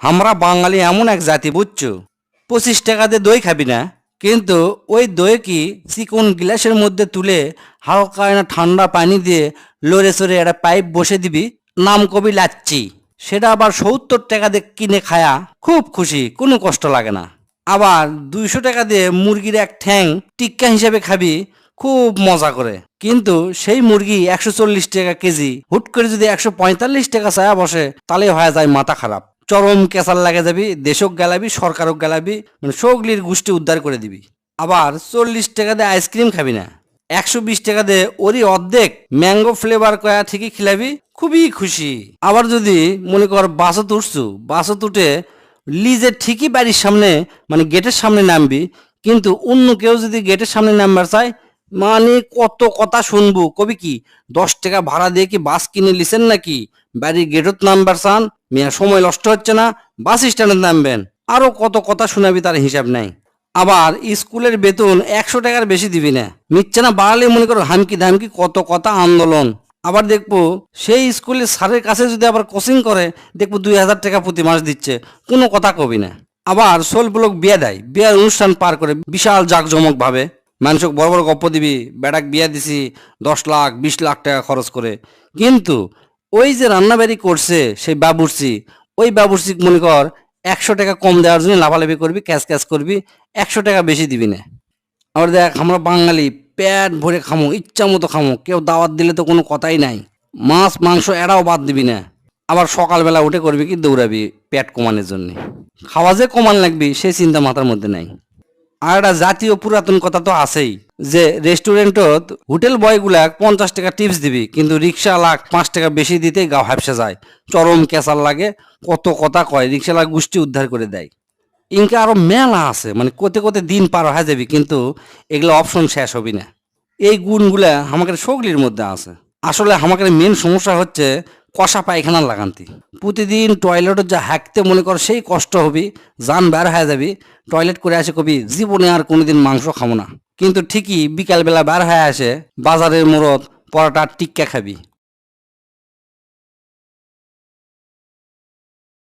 আমরা বাঙালি এমন এক জাতি বুঝছো, 25 টাকা দিয়ে দই খাবি না, কিন্তু ওই দই কি চিকন গ্লাসের মধ্যে তুলে হালকা না ঠান্ডা পানি দিয়ে লড়ে চড়ে একটা পাইপ বসে দিবি, নাম কবি লাচ্ছি। সেটা আবার 70 টাকা দিয়ে কিনে খায়া খুব খুশি, কোনো কষ্ট লাগে না। আবার 200 টাকা দিয়ে মুরগির এক ঠ্যাং টিক্কা হিসেবে খাবি, খুব মজা করে। কিন্তু সেই মুরগি 140 টাকা কেজি, হুট করে যদি 145 টাকা চায়া বসে, তাহলে হয়ে যায় মাথা খারাপ। চরম কেসার লাগে যাবি, দেশক গেলাবি, সরকারক গেলাবি, মানে সগলির গোষ্ঠী উদ্ধার করে দিবি। আবার 40 টাকা দিয়ে আইসক্রিম খাবি না, 120 টাকা দিয়ে ওরই অর্ধেক ম্যাঙ্গো ফ্লেভার কয়া ঠিকই খিলাবি, খুবই খুশি। আবার যদি মনে কর বাসত উঠছু, বাসত উঠে লিজে ঠিকই বাড়ির সামনে মানে গেটের সামনে নামবি, কিন্তু অন্য কেউ যদি গেটের সামনে নামবার চায়, মানে কত কথা শুনবো, কবি কি 10 টাকা ভাড়া দিয়ে কি বাস কিনে লিছেন নাকি, বাড়ির গেটত নামবার চান, মিয়া সময় নষ্ট হচ্ছে না, বাস স্ট্যান্ডে নামবেন, আরো কত কথা শোনাবি, তার হিসাব নাই। আবার স্কুলের বেতন 100 টাকার বেশি দিবি না, নিচ্ছে না বাড়ালে মনে করো হামকি ধামকি কত কথা আন্দোলন। আবার দেখবো সেই স্কুলের স্যারের কাছে যদি আবার কোচিং করে, দেখবো 2000 টাকা প্রতি মাস দিচ্ছে, কোনো কথা কবি না। আবার সোলপুলক বিয়ে দেয়, বিয়ার অনুষ্ঠান পার করে বিশাল জাঁকজমক ভাবে, মানুষক বড় বড় গপ্প দিবি, বেটাক বিয়া দিছি 10 লাখ 20 লাখ টাকা খরচ করে। কিন্তু ওই যে রান্নাবাড়ি করছে সেই বাবুর্চি, ওই বাবুর্চি মনে কর 100 টাকা কম দেওয়ার জন্য লাফালাফি করবি, ক্যাশ ক্যাশ করবি, 100 টাকা বেশি দিবি না। আবার দেখ আমরা বাঙালি পেট ভরে খামো, ইচ্ছা মতো খামো, কেউ দাওয়াত দিলে তো কোনো কথাই নাই, মাছ মাংস এরাও বাদ দিবি না। আবার সকালবেলা উঠে করবি কি দৌড়াবি পেট কমানোর জন্য, খাওয়া যে কমান লাগবি সেই চিন্তা মাথার মধ্যে নাই। আর একটা জাতীয় পুরাতন কথা তো আছেই, যে রেস্টুরেন্টত হোটেল বয়গুলা 50 টাকা টিপস দিবি, কিন্তু রিক্সাওয়ালা 5 টাকা বেশি দিতেই গা হাফসে যায়, চরম কেসার লাগে, কত কথা কয়, রিক্সাওয়ালা গোষ্ঠী উদ্ধার করে দেয়। ইনকে আরো মেলা আছে, মানে কোতে কোতে দিন পার হয়ে যাবি, কিন্তু এগুলো অপশন শেষ হবি না। এই গুণগুলা আমাদের সগলির মধ্যে আছে। আসলে আমাদের মেন সমস্যা হচ্ছে কষা পায়খানা লাগান্তি। প্রতিদিন টয়লেটে যা হাঁকতে মনে কর সেই কষ্ট হবি, জান বের হয়ে যাবি, টয়লেট করে আসে কবি জীবনে আর কোনোদিন মাংস খাবো না, কিন্তু ঠিকই বিকালবেলা বের হয়ে আসে বাজারের মোড়ত পরোটা টিক্কা খাবি।